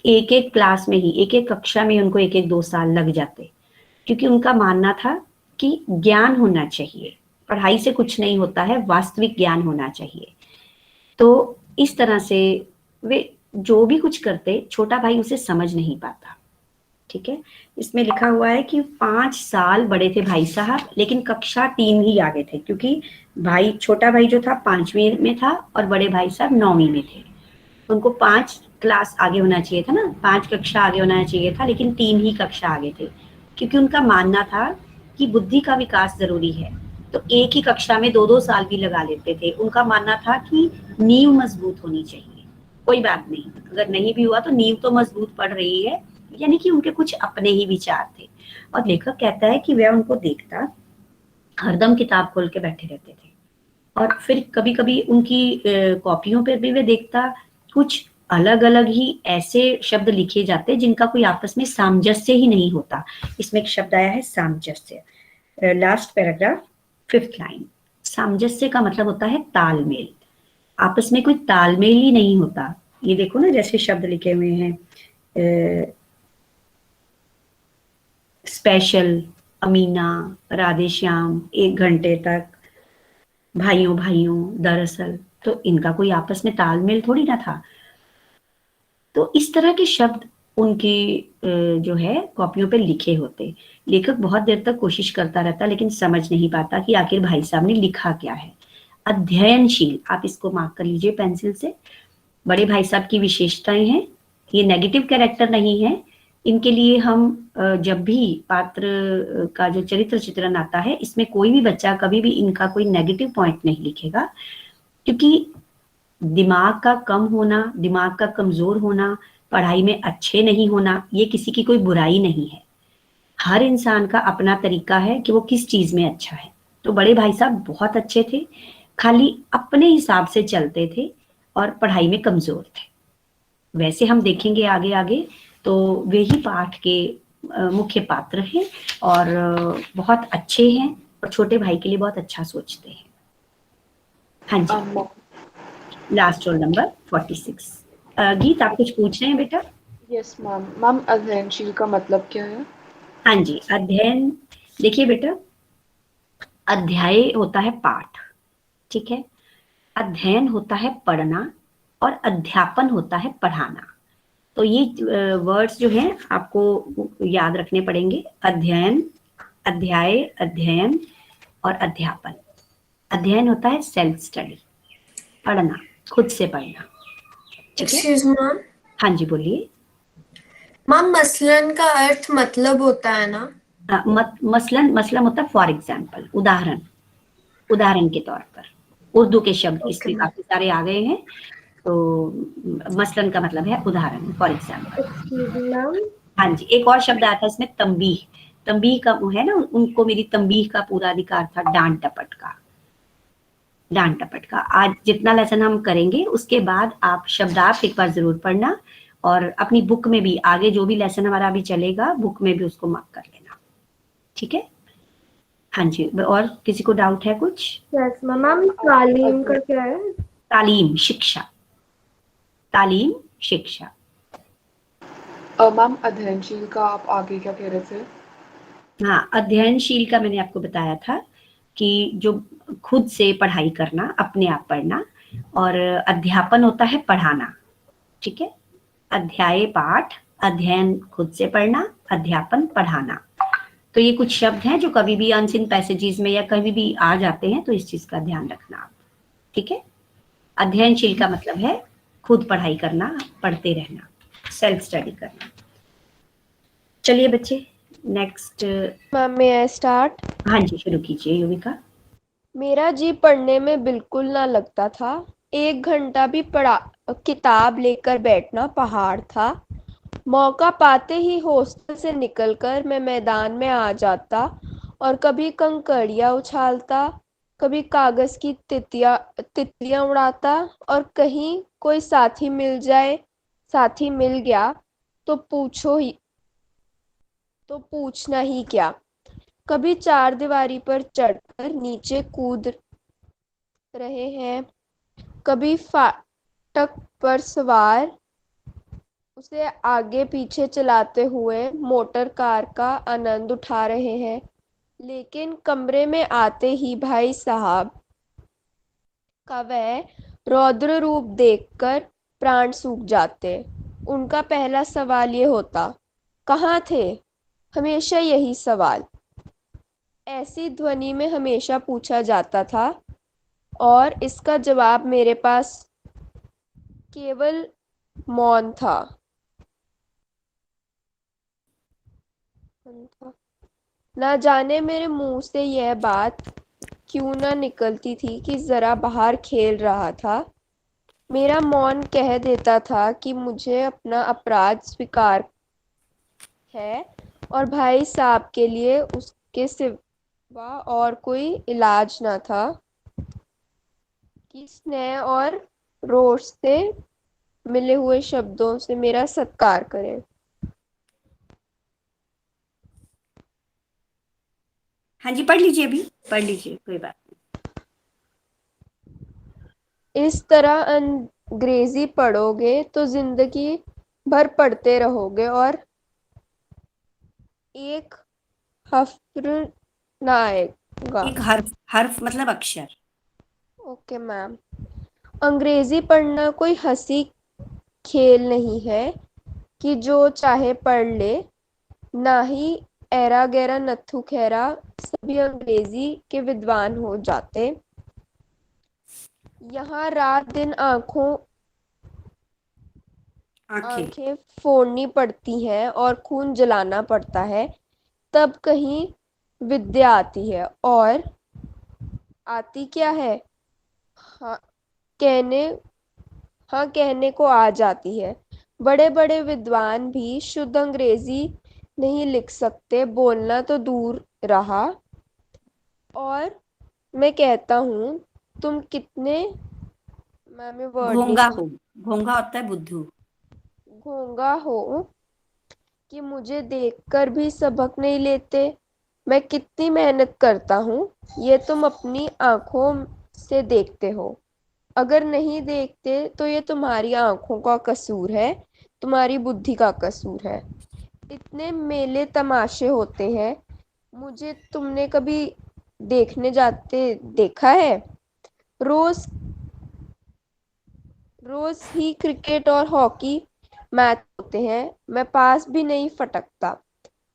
एक क्लास में ही, एक कक्षा में उनको 1-2 साल लग जाते, क्योंकि उनका मानना था कि ज्ञान होना चाहिए, पढ़ाई से कुछ नहीं होता है, वास्तविक ज्ञान होना चाहिए। तो इस तरह से वे जो भी कुछ करते, छोटा भाई उसे समझ नहीं पाता। ठीक है, इसमें लिखा हुआ है कि 5 साल बड़े थे भाई साहब, लेकिन कक्षा 3 ही आगे थे, क्योंकि छोटा भाई जो था 5वीं में था और बड़े भाई साहब 9वीं में थे। उनको 5 क्लास आगे होना चाहिए था ना, 5 कक्षा आगे होना चाहिए था, लेकिन 3 ही कक्षा आगे थे, क्योंकि उनका मानना था कि बुद्धि का विकास जरूरी है। तो एक ही कक्षा में 2-2 साल भी लगा लेते थे। उनका मानना था कि नींव मजबूत होनी चाहिए। कोई बात नहीं, अगर नहीं भी हुआ तो नींव तो मजबूत पड़ रही है, यानी कि उनके कुछ अपने ही विचार थे। और लेखक कहता है कि वह उनको देखता, हरदम किताब खोल के बैठे रहते थे, और फिर कभी कभी उनकी कॉपियों पर भी वह देखता कुछ अलग अलग ही ऐसे शब्द लिखे जाते हैं जिनका कोई आपस में सामंजस्य ही नहीं होता। इसमें एक शब्द आया है सामंजस्य, लास्ट पैराग्राफ 5th लाइन। सामंजस्य का मतलब होता है तालमेल, आपस में कोई तालमेल ही नहीं होता। ये देखो ना, जैसे शब्द लिखे हुए हैं स्पेशल, अमीना, राधेश्याम, 1 घंटे तक, भाइयों भाइयों, दरअसल, तो इनका कोई आपस में तालमेल थोड़ी ना था। तो इस तरह के शब्द उनकी जो है कॉपियों पे लिखे होते। लेखक बहुत देर तक कोशिश करता रहता लेकिन समझ नहीं पाता कि आखिर भाई साहब ने लिखा क्या है। अध्ययनशील, आप इसको मार्क कर लीजिए पेंसिल से। बड़े भाई साहब की विशेषताएं हैं, ये नेगेटिव कैरेक्टर नहीं है। इनके लिए हम जब भी पात्र का जो चरित्र चित्रण आता है, इसमें कोई भी बच्चा कभी भी इनका कोई नेगेटिव पॉइंट नहीं लिखेगा, क्योंकि दिमाग का कम होना, दिमाग का कमजोर होना, पढ़ाई में अच्छे नहीं होना, ये किसी की कोई बुराई नहीं है। हर इंसान का अपना तरीका है कि वो किस चीज में अच्छा है। तो बड़े भाई साहब बहुत अच्छे थे, खाली अपने हिसाब से चलते थे और पढ़ाई में कमजोर थे। वैसे हम देखेंगे आगे आगे तो वे ही पाठ के मुख्य पात्र हैं और बहुत अच्छे हैं और छोटे भाई के लिए बहुत अच्छा सोचते हैं। हाँ जी, लास्ट रोल नंबर 46। गीत, आप कुछ पूछ रहे हैं बेटा? Yes ma'am. मैम, अध्ययनशील का मतलब क्या है? हाँ जी, अध्ययन, देखिए बेटा, अध्याय होता है पाठ, ठीक है, अध्ययन होता है पढ़ना और अध्यापन होता है पढ़ाना। तो ये वर्ड्स जो हैं आपको याद रखने पड़ेंगे। अध्ययन, अध्याय, अध्ययन और अध्यापन। अध्ययन होता है सेल्फ स्टडी, पढ़ना, खुद से पढ़ना, ठीक है? एक्सक्यूज मैम, हाँ जी, बोलिए। मैम मसलन का अर्थ मतलब होता है ना? मसलन, मसलन होता है फॉर एग्जाम्पल, उदाहरण, उदाहरण के तौर पर। उर्दू के शब्द इसलिए काफी सारे आ गए हैं, तो मसलन का मतलब है उदाहरण, फॉर एग्जाम्पल। हाँ जी, एक और शब्द आया था इसमें, तंबीह। तंबीह का है ना, उनको मेरी तंबीह का पूरा अधिकार था, डांट टपट का, डांट टपट का। आज जितना लेसन हम करेंगे उसके बाद आप शब्दार्थ एक बार जरूर पढ़ना और अपनी बुक में भी आगे जो भी लेसन हमारा अभी चलेगा बुक में भी उसको मार्क कर लेना, ठीक है? हाँ जी, और किसी को डाउट है कुछ? यस मैम, तालीम का क्या है? तालीम, शिक्षा, तालीम, शिक्षा। मैम, अध्ययनशील का आप आगे क्या कह रहे थे? हाँ, अध्ययनशील का मैंने आपको बताया था कि जो खुद से पढ़ाई करना, अपने आप पढ़ना, और अध्यापन होता है पढ़ाना, ठीक है? अध्याय पाठ, अध्ययन खुद से पढ़ना, अध्यापन पढ़ाना। तो ये कुछ शब्द हैं जो कभी भी अनसीन पैसेजेस में या कभी भी आ जाते हैं, तो इस चीज का ध्यान रखना आप, ठीक है? अध्ययनशील का मतलब है खुद पढ़ाई करना, पढ़ते रहना, सेल्फ स्टडी करना। चलिए बच्चे, नेक्स्ट। मैम, मैं आई स्टार्ट? हाँ जी, शुरू कीजिए युविका। मेरा जी पढ़ने में बिल्कुल ना लगता था। 1 घंटा भी पढ़ा किताब लेकर बैठना पहाड़ था। मौका पाते ही हॉस्टल से निकलकर मैं मैदान में आ जाता और कभी कंकड़ियाँ उछालता, कभी कागज की तितलियाँ उड़ाता और कहीं कोई साथी मिल गया तो पूछना ही क्या। कभी चारदीवारी पर चढ़कर नीचे कूद रहे हैं, कभी फाटक पर सवार उसे आगे पीछे चलाते हुए मोटर कार का आनंद उठा रहे हैं। लेकिन कमरे में आते ही भाई साहब का वह रौद्र रूप देखकर प्राण सूख जाते। उनका पहला सवाल ये होता, कहाँ थे? हमेशा यही सवाल ऐसी ध्वनि में हमेशा पूछा जाता था और इसका जवाब मेरे पास केवल मौन था। ना जाने मेरे मुंह से यह बात क्यों ना निकलती थी कि जरा बाहर खेल रहा था। मेरा मौन कह देता था कि मुझे अपना अपराध स्वीकार है और भाई साहब के लिए उसके सिवा और कोई इलाज न था कि स्नेह और रोष से मिले हुए शब्दों से मेरा सत्कार करें। हाँ जी, पढ़ लीजिए, अभी पढ़ लीजिए, कोई बात नहीं। इस तरह अंग्रेजी पढ़ोगे तो जिंदगी भर पढ़ते रहोगे और एक हफ्र ना आएगा। एक हर्फ, हर्फ मतलब अक्षर। Okay ma'am. अंग्रेजी पढ़ना कोई हंसी खेल नहीं है कि जो चाहे पढ़ ले। ना ही ऐरा गैरा नत्थु खैरा सभी अंग्रेजी के विद्वान हो जाते। यहाँ रात दिन आंखें। आंखें फोड़नी पड़ती हैं और खून जलाना पड़ता है, तब कहीं विद्या आती है। और आती क्या है? हाँ, कहने हाँ कहने को आ जाती है। बड़े बड़े विद्वान भी शुद्ध अंग्रेजी नहीं लिख सकते, बोलना तो दूर रहा। और मैं कहता हूँ, तुम कितने मैम ये वर्ड नहीं घोंगा हो, घोंगा होता है बुद्धू। घोंगा हो कि मुझे देखकर भी सबक नहीं लेते। मैं कितनी मेहनत करता हूँ, ये तुम अपनी आंखों से देखते हो। अगर नहीं देखते तो ये तुम्हारी आंखों का कसूर है, तुम्हारी बुद्धि का कसूर है। इतने मेले तमाशे होते हैं, मुझे तुमने कभी देखने जाते देखा है? रोज रोज ही क्रिकेट और हॉकी मैच होते हैं, मैं पास भी नहीं फटकता,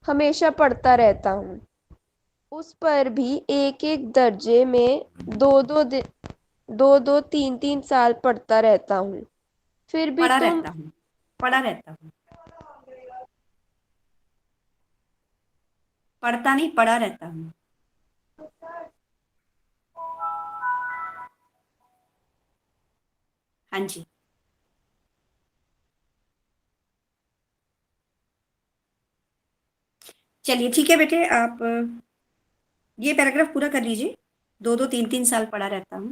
हमेशा पढ़ता रहता हूँ। उस पर भी एक एक दर्जे में दो दो तीन तीन साल पढ़ता रहता हूँ। फिर भी पढ़ा तुम रहता हूँ, पढ़ा रहता हूँ, पढ़ता नहीं, पढ़ा रहता हूँ। हाँ जी, चलिए ठीक है बेटे, आप ये पैराग्राफ पूरा कर लीजिए। दो दो तीन तीन साल पढ़ा रहता हूँ।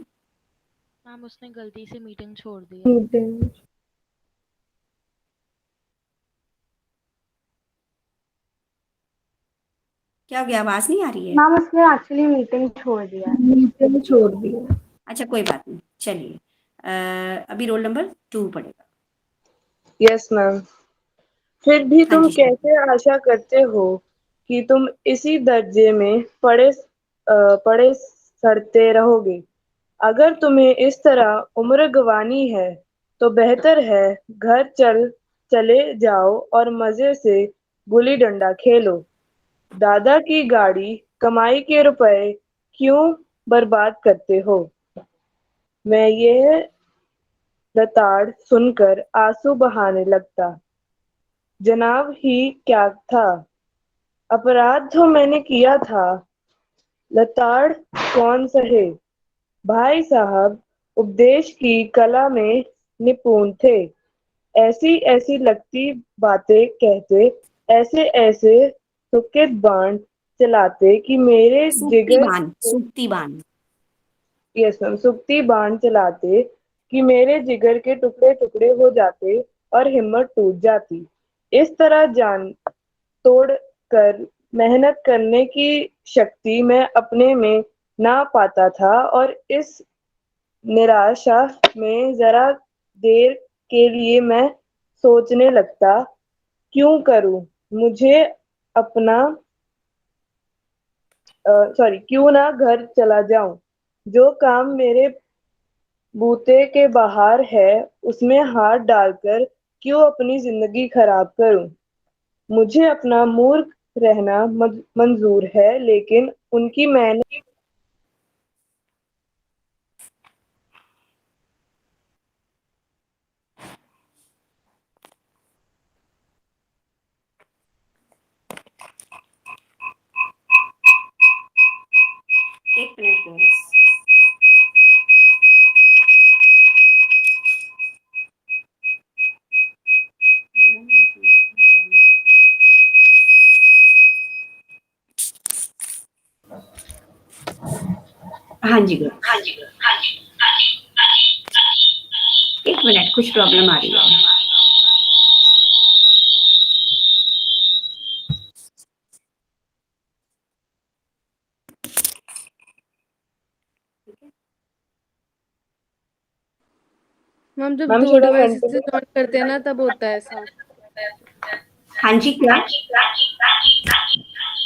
मैम उसने गलती से मीटिंग छोड़ दी है। मीटिंग। क्या हो गया, आवाज नहीं आ रही है? मैम उसने एक्चुअली मीटिंग छोड़ दिया है। मीटिंग छोड़ दी है। अच्छा, कोई बात नहीं, चलिए अभी रोल नंबर 2 पढ़ेगा। Yes ma'am. फिर भी हाँ तुम जी, शुरू। कैसे आशा करते हो कि तुम इसी दर्जे में पड़े सड़ते रहोगे? अगर तुम्हें इस तरह उम्र गंवानी है तो बेहतर है घर चले जाओ और मजे से गुल्ली डंडा खेलो। दादा की गाड़ी कमाई के रुपए क्यों बर्बाद करते हो? मैं यह रताड़ सुनकर आंसू बहाने लगता। जनाब ही क्या था, अपराध तो मैंने किया था, लताड़ कौन सहे। भाई साहब उपदेश की कला में निपुण थे, ऐसी ऐसी लगती बातें कहते, ऐसे ऐसे तुक्के बाण चलाते कि मेरे सूक्ति जिगर बाण, सूक्ति बाण। यस मैम, सुक्ति बाण चलाते कि मेरे जिगर के टुकड़े टुकड़े हो जाते और हिम्मत टूट जाती। इस तरह जान तोड़ कर मेहनत करने की शक्ति मैं अपने में ना पाता था और इस निराशा में जरा देर के लिए मैं सोचने लगता, क्यों करूं मुझे अपना क्यों ना घर चला जाऊं। जो काम मेरे बूते के बाहर है उसमें हाथ डालकर क्यों अपनी जिंदगी खराब करूं। मुझे अपना मूर्ख रहना मंजूर है, लेकिन उनकी मेहनत एक मिनट बस। हाँ जी गुरु, हाँ जी गुरु, हाँ जी, एक एक मिनट, कुछ प्रॉब्लम आ रही है। मैम जब मैम 2 थोड़ा डिवाइसेस से कंटिन्यू। जॉइन करते हैं ना तब होता है ऐसा। हाँ जी, क्या?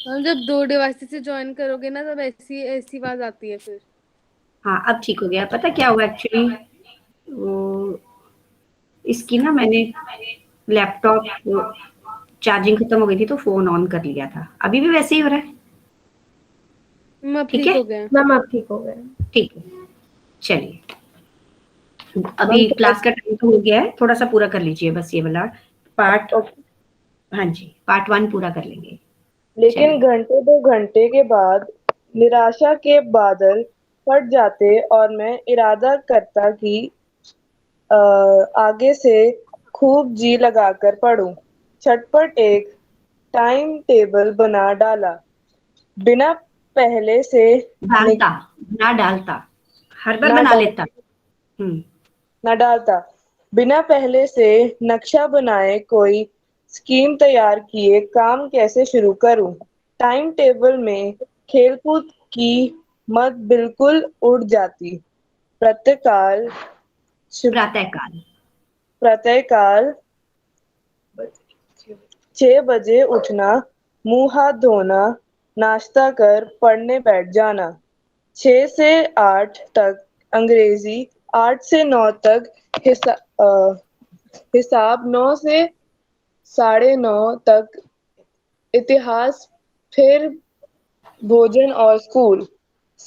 मैम जब 2 डिवाइसेस से जॉइन करोगे ना तब ऐसी ऐसी आवाज आती है फिर। हाँ, अब ठीक हो गया। पता क्या हुआ एक्चुअली, वो इसकी ना मैंने लैपटॉप चार्जिंग खत्म हो गई थी तो फोन ऑन कर लिया था। अभी भी वैसे ही हो रहा है? मैम अब ठीक ठीक है, हो गया। मैम आप ठीक हो गए। ठीक है, चलिए। मैम अभी क्लास का टाइम तो हो गया है, थोड़ा सा पूरा कर लीजिए बस ये वाला पार्ट। हाँ जी, पार्ट 1 पूरा कर लेंगे। लेकिन चलिए। घंटे 2 घंटे के बाद निराशा के बादल फट जाते और मैं इरादा करता कि आगे से खूब जी लगाकर पढूं। झटपट एक टाइम टेबल बना डाला। बिना पहले से डालता, ना डालता, हर बार ना बना डाल लेता। हम्म। न डालता। बिना पहले से नक्शा बनाए कोई स्कीम तैयार किए काम कैसे शुरू करूं। टाइम टेबल में खेलकूद की मत बिल्कुल उड़ जाती। प्रातःकाल प्रातःकाल। प्रातःकाल 6 बजे उठना, मुंह हाथ धोना, नाश्ता कर पढ़ने बैठ जाना। 6 से 8 तक अंग्रेजी, 8 से 9 तक हिसाब, 9 से 9:30 तक इतिहास, फिर भोजन और स्कूल।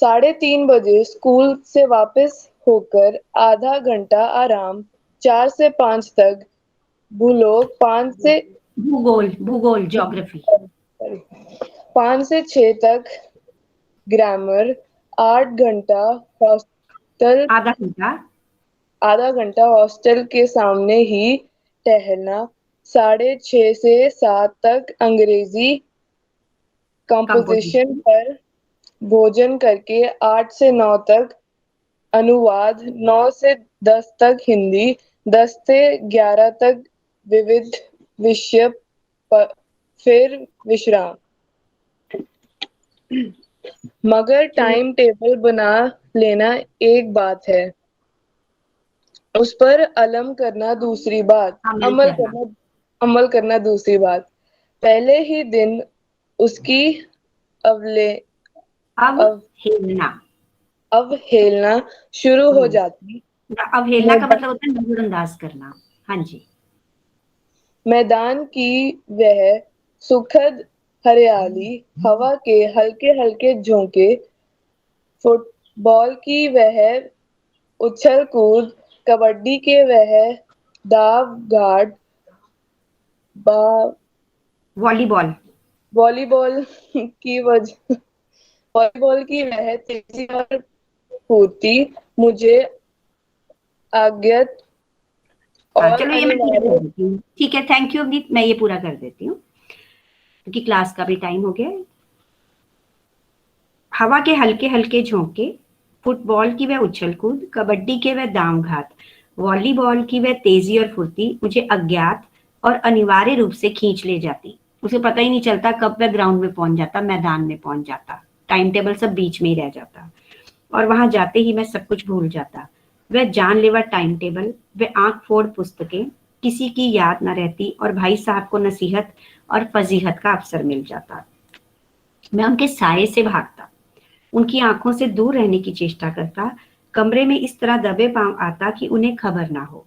3:30 बजे स्कूल से वापस होकर आधा घंटा आराम। 4 से 5 तक भूलोग, भूगोल, ज्योग्राफी। 5 से 6 तक ग्रामर। 8 घंटा हॉस्टल, आधा घंटा हॉस्टल के सामने ही टहलना। 6:30 से 7 तक अंग्रेजी कंपोजिशन पर भोजन करके 8 से 9 तक अनुवाद। 9 से 10 तक हिंदी। 10 से 11 तक विविध विषय, फिर विश्राम। मगर टाइम टेबल बना लेना एक बात है, उस पर अमल करना दूसरी बात। अमल करना दूसरी बात। पहले ही दिन उसकी अवहेलना शुरू हो जाती। अवहेलना का मतलब होता है नजरअंदाज करना। हाँ जी। मैदान की वह सुखद हरियाली, हवा के हल्के हल्के झोंके, फुटबॉल की वह उछल कूद, कबड्डी के वह दाव घाट, वॉलीबॉल वॉलीबॉल की वह तेजी और फुर्ती मुझे अज्ञात और चलो ये मैं पूरा कर देती हूँ। ठीक है, थैंक यू अवनीत, मैं ये पूरा कर देती हूँ क्योंकि क्लास का भी टाइम हो गया है। हवा के हल्के हल्के झोंके, फुटबॉल की वह उछल कूद, कबड्डी के वह दांव घात, वॉलीबॉल की वह तेजी और फुर्ती मुझे अज्ञात और अनिवार्य रूप से खींच ले जाती। उसे पता ही नहीं चलता कब वह ग्राउंड में पहुंच जाता, मैदान में पहुंच जाता, टाइम टेबल सब बीच में ही रह जाता और वहां जाते ही मैं सब कुछ भूल जाता। वह जानलेवा टाइम टेबल, वह आंख फोड़ पुस्तकें, किसी की याद न रहती और भाई साहब को नसीहत और फजीहत का अवसर मिल जाता। मैं उनके साये से भागता, उनकी आंखों से दूर रहने की चेष्टा करता, कमरे में इस तरह दबे पांव आता कि उन्हें खबर ना हो।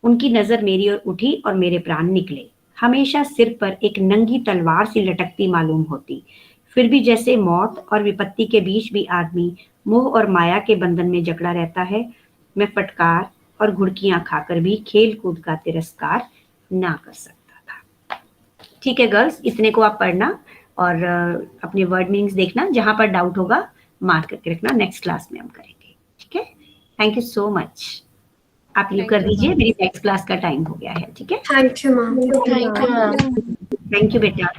उनकी नजर मेरी ओर उठी और मेरे प्राण निकले। हमेशा सिर पर एक नंगी तलवार सी लटकती मालूम होती, फिर भी जैसे मौत और विपत्ति के बीच भी आदमी मोह और माया के बंधन में जकड़ा रहता है। मैं फटकार और घुड़कियां खाकर भी खेल कूद का तिरस्कार ना कर सकता था। ठीक है गर्ल्स, इतने को आप पढ़ना और अपने वर्ड मीनिंग्स देखना, जहां पर डाउट होगा मार्क करके रखना, नेक्स्ट क्लास में हम करेंगे। ठीक है, थैंक यू सो मच। आप लीव कर दीजिए, मेरी नेक्स्ट क्लास का टाइम हो गया है। ठीक है, thank you ma'am. Thank you बेटा,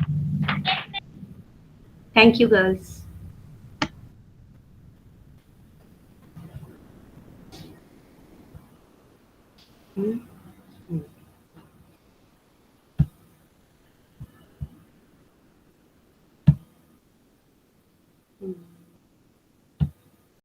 थैंक यू गर्ल्स। हम्म,